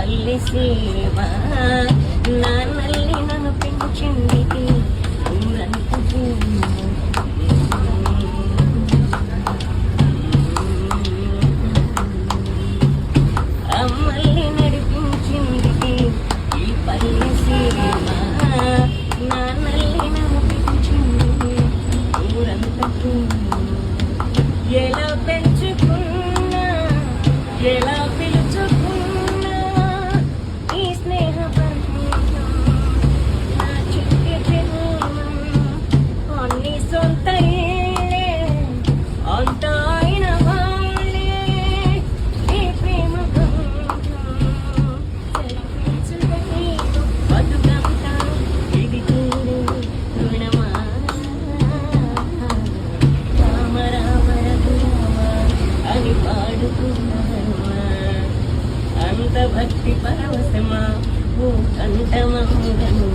పల్లె సీమ నా నల్లి నన్ను పెంచింది ఊరంతా అమ్మల్ని నడిపించింది ఈ పల్లె సీమ నా నల్లి నన్ను పెంచింది ఊరంతా ఎలా పెంచుకున్నా ఎలా పిలుచుకున్నా ఈ స్నేహ బంధం నా చుట్టూ జన్మం అన్ని సొంత ఇల్లే అంత అయిన వాళ్ళే ఈ ప్రేమ బంధం సరిపించుకొని బతుకంతా ఇది చూడు రుణమా రామ రామ రఘురామ అని పాడుకున్నామా అంత భక్తి పరవశమా ఓ కంఠమంగను